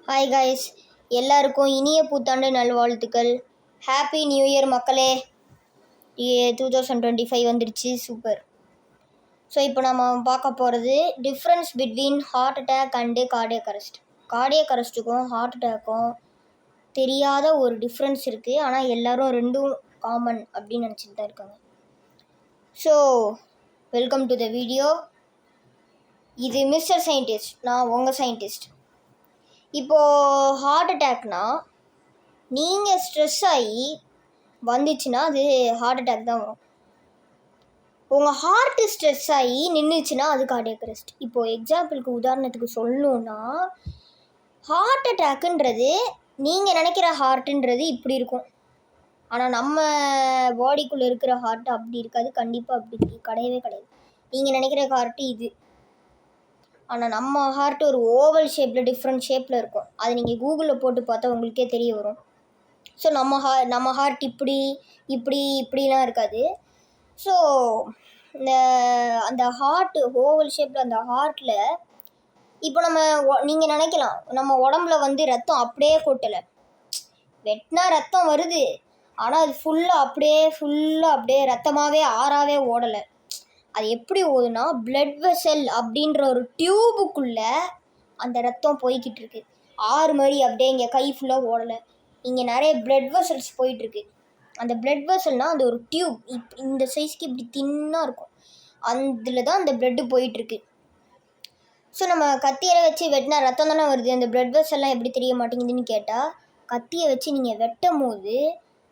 Hi guys, எல்லாருக்கும் இனிய புத்தாண்டு நல்வாழ்த்துக்கள். ஹாப்பி நியூ இயர் மக்களே. 2025 வந்துடுச்சு, சூப்பர். ஸோ இப்போ நம்ம பார்க்க போகிறது difference between heart attack and cardiac arrest. Cardiac அரெஸ்ட்டுக்கும் ஹார்ட் அட்டாக்கும் தெரியாத ஒரு டிஃப்ரென்ஸ் இருக்குது, ஆனால் எல்லோரும் ரெண்டும் காமன் அப்படின்னு நினச்சிட்டு தான் இருக்காங்க. So welcome to the video. இது மிஸ்டர் சயின்டிஸ்ட், நான் உங்கள் சயின்டிஸ்ட். இப்போது ஹார்ட் அட்டாக்னா நீங்கள் ஸ்ட்ரெஸ் ஆகி வந்துச்சுன்னா அது ஹார்ட் அட்டாக் தான் வரும். உங்கள் ஹார்ட்டு ஸ்ட்ரெஸ் ஆகி நின்றுச்சுன்னா அது கார்டியக் அரெஸ்ட். இப்போது எக்ஸாம்பிளுக்கு உதாரணத்துக்கு சொல்லணுன்னா, ஹார்ட் அட்டாக்குன்றது நீங்கள் நினைக்கிற ஹார்ட்டுன்றது இப்படி இருக்கும், ஆனால் நம்ம பாடிக்குள்ளே இருக்கிற ஹார்ட்டு அப்படி இருக்காது. கண்டிப்பாக அப்படி கிடையவே கிடையாது. நீங்கள் நினைக்கிற ஹார்ட்டு இது, ஆனால் நம்ம ஹார்ட் ஒரு ஓவல் ஷேப்பில் டிஃப்ரெண்ட் ஷேப்பில் இருக்கும். அது நீங்கள் கூகுளில் போட்டு பார்த்தா உங்களுக்கே தெரிய வரும். ஸோ நம்ம ஹார்ட் இப்படிலாம் இருக்காது. ஸோ அந்த ஹார்ட்டு ஓவல் ஷேப்பில் அந்த ஹார்ட்டில் இப்போ நீங்கள் நினைக்கலாம், நம்ம உடம்புல ரத்தம் அப்படியே கொட்டலை, வெட்டினா ரத்தம் வருது, ஆனால் அது ஃபுல்லாக அப்படியே ரத்தமாகவே ஆறாவே ஓடலை. அது எப்படி ஓடுனா, பிளட் வெசல் அப்படின்ற ஒரு டியூபுக்குள்ளே அந்த ரத்தம் போய்கிட்டு இருக்கு. ஆறு மாதிரி அப்படியே இங்கே கை ஃபுல்லாக ஓடலை, இங்கே நிறைய பிளட் வெசல்ஸ் போயிட்டுருக்கு. அந்த பிளட் வெசல்னால் அந்த ஒரு டியூப் இந்த சைஸ்க்கு இப்படி தின்னாக இருக்கும், அதில் தான் அந்த பிளட்டு போயிட்டுருக்கு. ஸோ நம்ம கத்தியை வச்சு வெட்டினா ரத்தம் தானே வருது, அந்த பிளட் வெசல்லாம் எப்படி தெரிய மாட்டேங்குதுன்னு கேட்டால், கத்தியை வச்சு நீங்கள் வெட்டும் போது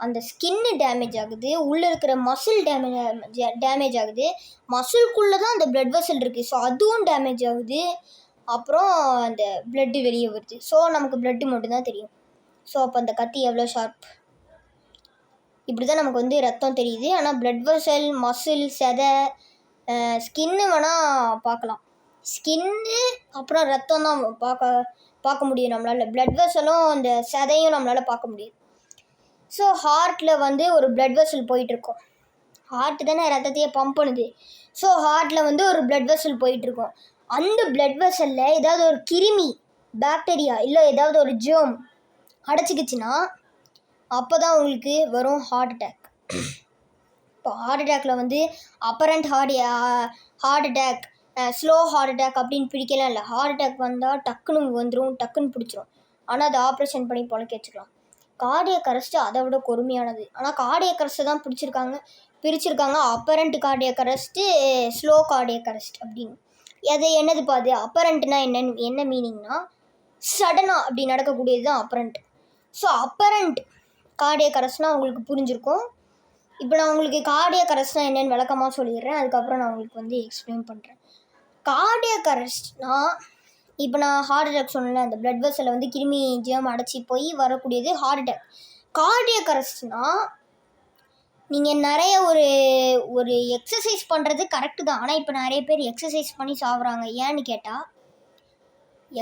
அந்த ஸ்கின்னு டேமேஜ் ஆகுது, உள்ளே இருக்கிற மசில் டேமேஜ் ஆகுது, மசில்குள்ளே தான் அந்த பிளட் வெசல் இருக்குது, ஸோ அதுவும் டேமேஜ் ஆகுது. அப்புறம் அந்த பிளட்டு வெளியே வருது. ஸோ நமக்கு பிளட்டு மட்டும்தான் தெரியும். ஸோ அப்போ அந்த கத்தி எவ்வளோ ஷார்ப், இப்படி தான் நமக்கு ரத்தம் தெரியுது. ஆனால் பிளட் வெசல், மசில், செதை, ஸ்கின்னு வேணால் பார்க்கலாம். ஸ்கின்னு அப்புறம் ரத்தம் தான் பார்க்க முடியும் நம்மளால். பிளட் வெசலும் அந்த செதையும் நம்மளால் பார்க்க முடியும். ஸோ ஹார்ட்டில் ஒரு பிளட் வெசல் போயிட்டுருக்கோம். ஹார்ட்டு தானே ரத்தத்தையே பம்ப் பண்ணுது. ஸோ ஹார்ட்டில் ஒரு பிளட் வெசல் போயிட்டுருக்கோம். அந்த பிளட் வெசலில் ஏதாவது ஒரு கிருமி, பாக்டீரியா இல்லை ஏதாவது ஒரு ஜேர்ம் அடைச்சிக்கிச்சுன்னா அப்போ தான் உங்களுக்கு வரும் ஹார்ட் அட்டாக். இப்போ ஹார்ட் அட்டாக்கில் apparent heart attack, slow heart attack அப்படின்னு பிடிக்கலாம் இல்லை. ஹார்ட் அட்டாக் வந்தால் டக்குன்னு வந்துடும், டக்குன்னு பிடிச்சிரும். ஆனால் அதை ஆப்ரேஷன் பண்ணி பொழைக்க வச்சுக்கலாம். கார்டியக் அரெஸ்ட்டு அதை விட கொடுமையானது. ஆனால் கார்டியக் அரெஸ்ட்டை தான் பிரிச்சிருக்காங்க apparent cardiac arrest, slow cardiac arrest அப்படின்னு. அது என்னது பாது? அப்பரண்ட்னா என்ன மீனிங்னா, சடனாக அப்படி நடக்கக்கூடியது தான் அப்பரண்ட். ஸோ அப்பரண்ட் கார்டியக் அரெஸ்ட்னால் உங்களுக்கு புரிஞ்சிருக்கும். இப்போ நான் உங்களுக்கு கார்டியக் அரெஸ்ட்னால் என்னென்னு விளக்கமாக சொல்லிடுறேன், அதுக்கப்புறம் நான் உங்களுக்கு எக்ஸ்பிளைன் பண்ணுறேன். கார்டியக் அரெஸ்ட்னால், இப்போ நான் ஹார்ட் அட்டாக் சொன்னேன், அந்த பிளட் வெசலில் கிருமி ஜேர்ம் அடைச்சி போய் வரக்கூடியது ஹார்ட் அட்டாக். கார்டியக் அரெஸ்ட்னால் நீங்கள் நிறைய ஒரு எக்ஸசைஸ் பண்ணுறது கரெக்டு தான். ஆனால் இப்போ நிறைய பேர் எக்ஸசைஸ் பண்ணி சாப்பிட்றாங்க. ஏன்னு கேட்டால்,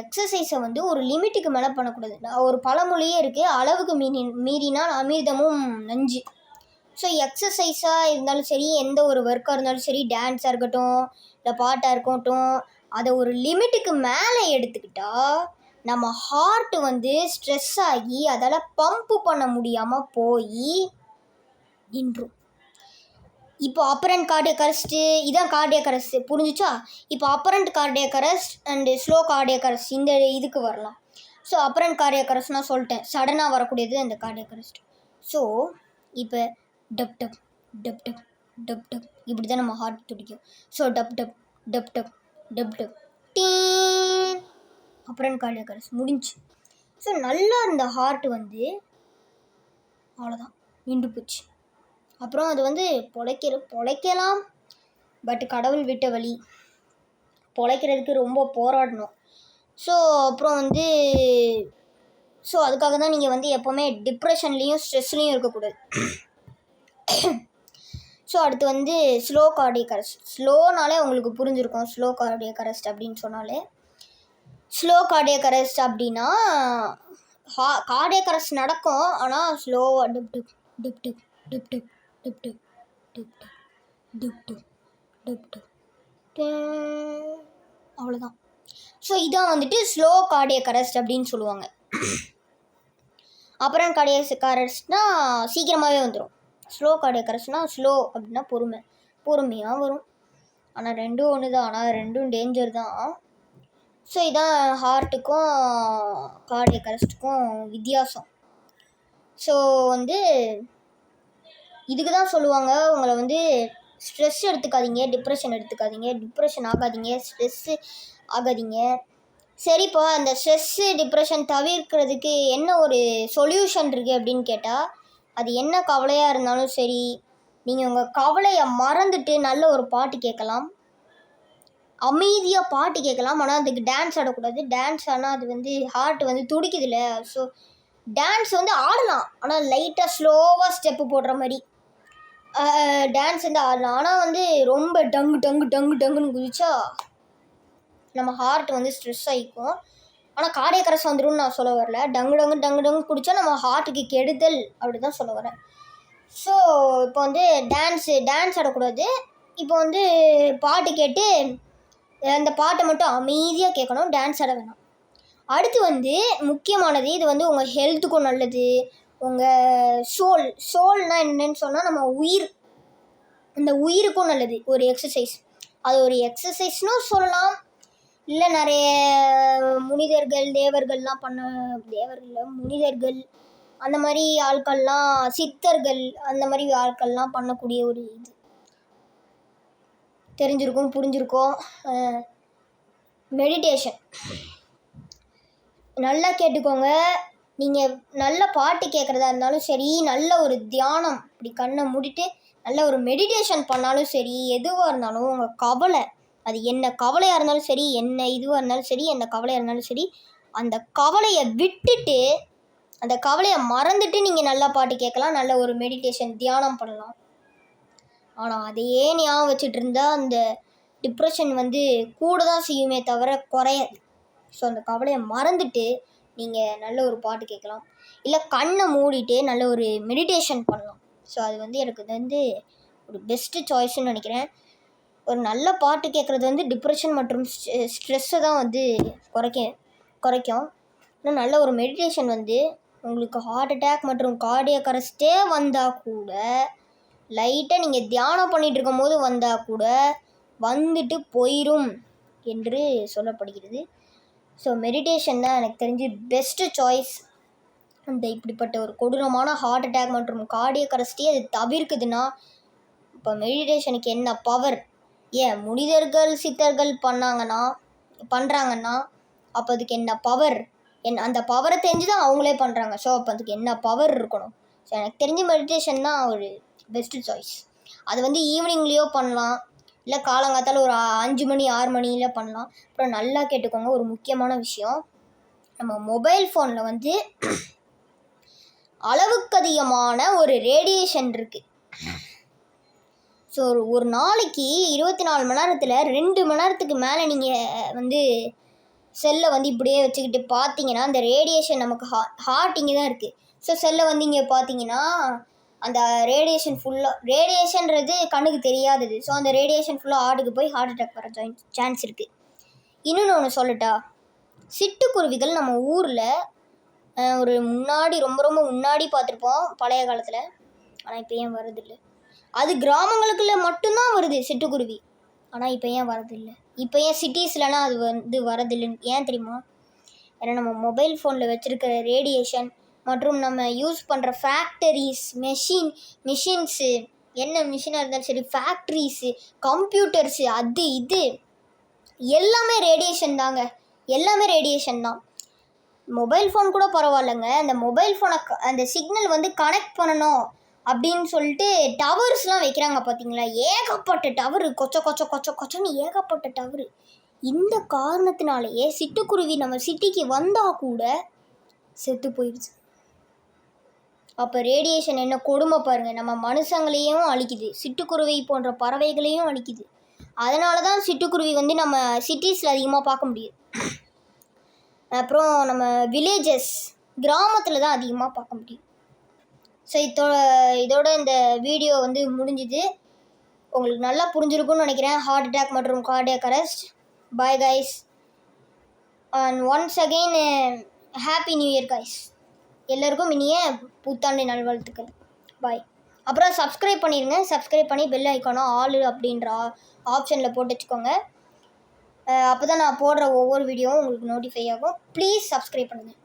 எக்ஸசைஸை ஒரு லிமிட்டுக்கு மேலே பண்ணக்கூடாது. ஒரு பழமொழியே இருக்குது, அளவுக்கு மீறினால் அமிர்தமும் நஞ்சு. ஸோ எக்ஸசைஸாக இருந்தாலும் சரி, எந்த ஒரு ஒர்க்காக இருந்தாலும் சரி, டான்ஸாக இருக்கட்டும் இல்லை பாட்டாக இருக்கட்டும், அதை ஒரு லிமிட்டுக்கு மேலே எடுத்துக்கிட்டால் நம்ம ஹார்ட்டு ஸ்ட்ரெஸ் ஆகி அதால் பம்ப்பு பண்ண முடியாமல் போய் நின்றும். இப்போ அப்பரண்ட் கார்டியக் அரெஸ்ட்டு இதான் கார்டியக் அரெஸ்ட், புரிஞ்சிச்சா? இப்போ apparent cardiac arrest and slow cardiac arrest இந்த இதுக்கு வரலாம். ஸோ அப்பரண்ட் கார்டியக் அரெஸ்ட் நான் சொல்லிட்டேன், சடனாக வரக்கூடியது அந்த கார்டியக் அரெஸ்ட். ஸோ இப்போ dub dub dub dub dub dub இப்படி தான் நம்ம ஹார்ட் துடிக்கும். So dub dub dub dub dub dub டீன் அப்பரண்ட் கார்டியக் அரெஸ்ட் முடிஞ்சு. ஸோ நல்லா இந்த ஹார்ட்டு அவ்வளோதான், நின்று போச்சு. அப்புறம் அது பொழைக்கலாம், பட் கடவுள் விட்ட வழி, பொழைக்கிறதுக்கு ரொம்ப போராடணும். ஸோ அப்புறம் ஸோ அதுக்காக தான் நீங்கள் எப்போவுமே டிப்ரெஷன்லேயும் ஸ்ட்ரெஸ்லேயும் இருக்கக்கூடாது. ஸோ அடுத்து ஸ்லோ கார்டியக் அரெஸ்ட். ஸ்லோனாலே உங்களுக்கு புரிஞ்சிருக்கும், ஸ்லோ கார்டியக் அரெஸ்ட் அப்படின்னு சொன்னாலே. ஸ்லோ கார்டியக் அரெஸ்ட் அப்படின்னா கார்டியக் அரெஸ்ட் நடக்கும், ஆனால் ஸ்லோவாக dip dip dip dip dip dip dip dip dip dip dip dip dip அவ்வளோதான். ஸோ இதான் ஸ்லோ கார்டியக் அரெஸ்ட் அப்படின்னு சொல்லுவாங்க. அப்புறம் கார்டியக் அரெஸ்ட்னால் சீக்கிரமாகவே வந்துடும். ஸ்லோ கார்டியக் அரெஸ்ட்னால் ஸ்லோ அப்படின்னா பொறுமையாக வரும். ஆனால் ரெண்டும் ஒன்று தான், ஆனால் ரெண்டும் டேஞ்சர் தான். ஸோ இதான் ஹார்ட்டுக்கும் கார்டியக் அரெஸ்ட்டுக்கும் வித்தியாசம். ஸோ வந்து இதுக்கு தான் சொல்லுவாங்க, உங்களை வந்து ஸ்ட்ரெஸ் எடுத்துக்காதீங்க, டிப்ரெஷன் ஆகாதீங்க, ஸ்ட்ரெஸ்ஸு ஆகாதீங்க. சரிப்பா, அந்த ஸ்ட்ரெஸ்ஸு டிப்ரெஷன் தவிர்க்கிறதுக்கு என்ன ஒரு சொல்யூஷன் இருக்குது அப்படின்னு கேட்டால், அது என்ன கவலையாக இருந்தாலும் சரி, நீங்கள் உங்கள் கவலையை மறந்துட்டு நல்ல ஒரு பாட்டு கேட்கலாம், அமைதியாக பாட்டு கேட்கலாம். ஆனால் அதுக்கு டான்ஸ் ஆடக்கூடாது. டான்ஸ் ஆனால் அது வந்து ஹார்ட் வந்து துடிக்குதுல்ல. ஸோ டான்ஸ் வந்து ஆடலாம், ஆனால் லைட்டாக ஸ்லோவாக ஸ்டெப்பு போடுற மாதிரி டான்ஸ் வந்து ஆடலாம். ஆனால் வந்து ரொம்ப டங்குன்னு குதிச்சா நம்ம ஹார்ட் வந்து ஸ்ட்ரெஸ் ஆகிக்கும். ஆனால் கார்டியக் அரெஸ்ட் வந்துடும்னு நான் சொல்ல வரல. டங்கு குடித்தா நம்ம ஹார்ட்டுக்கு கெடுதல் அப்படி தான் சொல்ல வரேன். ஸோ இப்போ வந்து டான்ஸ் ஆடக்கூடாது. இப்போ வந்து பாட்டு கேட்டு அந்த பாட்டை மட்டும் அமைதியாக கேட்கணும், டான்ஸ் ஆட வேணாம். அடுத்து வந்து முக்கியமானது, இது வந்து உங்கள் ஹெல்த்துக்கும் நல்லது, உங்கள் சோல்னால் என்னன்னு சொன்னால் நம்ம உயிர், அந்த உயிருக்கும் நல்லது ஒரு எக்ஸசைஸ். அது ஒரு எக்ஸசைஸ்னும் சொல்லலாம். இல்லை நிறைய முனிதர்கள் அந்த மாதிரி ஆட்கள்லாம், சித்தர்கள் அந்த மாதிரி ஆட்கள்லாம் பண்ணக்கூடிய ஒரு இது தெரிஞ்சிருக்கும், புரிஞ்சிருக்கும். மெடிடேஷன் நல்லா கேட்டுக்கோங்க. நீங்கள் நல்ல பாட்டு கேட்குறதா இருந்தாலும் சரி, நல்ல ஒரு தியானம் இப்படி கண்ணை மூடிட்டு நல்ல ஒரு மெடிடேஷன் பண்ணாலும் சரி, எதுவாக இருந்தாலும் உங்கள் கவலை, அது என்ன கவலையாக இருந்தாலும் சரி, என்ன இதுவாக இருந்தாலும் சரி, எந்த கவலையாக இருந்தாலும் சரி, அந்த கவலையை விட்டுட்டு, அந்த கவலையை மறந்துட்டு நீங்கள் நல்லா பாட்டு கேட்கலாம், நல்ல ஒரு மெடிடேஷன் தியானம் பண்ணலாம். ஆனால் அதையே ஞாபகம் வச்சுட்டு இருந்தால் அந்த டிப்ரெஷன் வந்து கூட தான் செய்யுமே தவிர குறையாது. ஸோ அந்த கவலையை மறந்துட்டு நீங்கள் நல்ல ஒரு பாட்டு கேட்கலாம், இல்லை கண்ணை மூடிட்டு நல்ல ஒரு மெடிடேஷன் பண்ணலாம். ஸோ அது வந்து எனக்கு வந்து ஒரு பெஸ்ட்டு சாய்ஸ்ன்னு நினைக்கிறேன். ஒரு நல்ல பாட்டு கேட்குறது வந்து டிப்ரெஷன் மற்றும் ஸ்ட்ரெஸ்ஸை தான் வந்து குறைக்கும். இன்னும் நல்ல ஒரு மெடிடேஷன் வந்து உங்களுக்கு ஹார்ட் அட்டாக் மற்றும் கார்டியக் அரெஸ்ட்டே வந்தால் கூட, லைட்டாக நீங்கள் தியானம் பண்ணிகிட்டு இருக்கும் போது வந்தால் கூட வந்துட்டு போயிடும் என்று சொல்லப்படுகிறது. ஸோ மெடிடேஷன் தான் எனக்கு தெரிஞ்சு பெஸ்ட்டு சாய்ஸ். அந்த இப்படிப்பட்ட ஒரு கொடூரமான ஹார்ட் அட்டாக் மற்றும் கார்டியக் அரெஸ்ட்டே அது தவிர்க்குதுன்னா, இப்போ மெடிடேஷனுக்கு என்ன பவர்? முனிதர்கள் சித்தர்கள் பண்ணுறாங்கன்னா அப்போ அதுக்கு என்ன பவர்? அந்த பவரை தெரிஞ்சு தான் அவங்களே பண்ணுறாங்க. ஸோ அப்போ அதுக்கு என்ன பவர் இருக்கணும்? ஸோ எனக்கு தெரிஞ்ச மெடிடேஷன் தான் ஒரு பெஸ்ட்டு சாய்ஸ். அது வந்து ஈவினிங்லேயோ பண்ணலாம், இல்லை காலங்காத்தால் ஒரு 5 மணி 6 மணியில் பண்ணலாம். அப்புறம் நல்லா கேட்டுக்கோங்க, ஒரு முக்கியமான விஷயம், நம்ம மொபைல் ஃபோனில் வந்து அளவுக்கு அதிகமான ஒரு ரேடியேஷன் இருக்குது. ஸோ ஒரு நாளைக்கு 24 மணி நேரத்தில் 2 மணி நேரத்துக்கு மேலே நீங்கள் வந்து செல்லை வந்து இப்படியே வச்சுக்கிட்டு பார்த்தீங்கன்னா, அந்த ரேடியேஷன் நமக்கு ஹார்ட் இங்கே தான் இருக்குது. ஸோ செல்லை வந்து இங்கே பார்த்தீங்கன்னா அந்த ரேடியேஷன்றது கண்ணுக்கு தெரியாதது. ஸோ அந்த ரேடியேஷன் ஃபுல்லாக ஹார்ட்டுக்கு போய் ஹார்ட் அட்டாக் வர சான்ஸ் இருக்குது. இன்னொன்று ஒன்று சொல்லட்டா, சிட்டுக்குருவிகள் நம்ம ஊரில் ஒரு முன்னாடி ரொம்ப முன்னாடி பார்த்துருப்போம் பழைய காலத்தில், ஆனால் இப்போ ஏன் வரதில்லை? அது கிராமங்களுக்குள்ளே மட்டும்தான் வருது சிட்டுக்குருவி, ஆனால் இப்போ ஏன் வரதில்லை? இப்போ ஏன் சிட்டிஸ்லலாம் அது வந்து வரதில்லைன்னு ஏன் தெரியுமா? ஏன்னா நம்ம மொபைல் ஃபோனில் வச்சுருக்கிற ரேடியேஷன் மற்றும் நம்ம யூஸ் பண்ணுற ஃபேக்டரிஸ், மிஷின்ஸு, என்ன மிஷினாக இருந்தாலும் சரி, ஃபேக்ட்ரிஸு, கம்ப்யூட்டர்ஸு, அது இது எல்லாமே ரேடியேஷன் தான். மொபைல் ஃபோன் கூட பரவாயில்லைங்க, அந்த மொபைல் ஃபோனை அந்த சிக்னல் வந்து கனெக்ட் பண்ணணும் அப்படின்னு சொல்லிட்டு டவர்ஸ்லாம் வைக்கிறாங்க பார்த்தீங்களா? ஏகப்பட்ட டவரு, கொச்சன்னு ஏகப்பட்ட டவரு. இந்த காரணத்தினாலேயே சிட்டுக்குருவி நம்ம சிட்டிக்கு வந்தால் கூட செத்து போயிடுச்சு. அப்போ ரேடியேஷன் என்ன கொடுமை பாருங்கள், நம்ம மனுஷங்களையும் அழிக்குது, சிட்டுக்குருவி போன்ற பறவைகளையும் அழிக்குது. அதனால தான் சிட்டுக்குருவி வந்து நம்ம சிட்டிஸில் அதிகமாக பார்க்க முடியுது. அப்புறம் நம்ம வில்லேஜஸ், கிராமத்தில் தான் அதிகமாக பார்க்க முடியும். ஸோ இதோட இந்த வீடியோ வந்து முடிஞ்சுது. உங்களுக்கு நல்லா புரிஞ்சிருக்கும்னு நினைக்கிறேன், ஹார்ட் அட்டாக் மற்றும் cardiac arrest. Bye guys. And once again happy new year guys. எல்லாருக்கும் இனிய புத்தாண்டு நல்வாழ்த்துக்கள். பாய். அப்புறம் சப்ஸ்கிரைப் பண்ணிடுங்க. சப்ஸ்கிரைப் பண்ணி பெல் ஐக்கானும் ஆல் அப்படின்ற ஆப்ஷனில் போட்டு வச்சுக்கோங்க. அப்போ தான் நான் போடுற ஒவ்வொரு வீடியோவும் உங்களுக்கு நோட்டிஃபை ஆகும். ப்ளீஸ் சப்ஸ்கிரைப் பண்ணுங்கள்.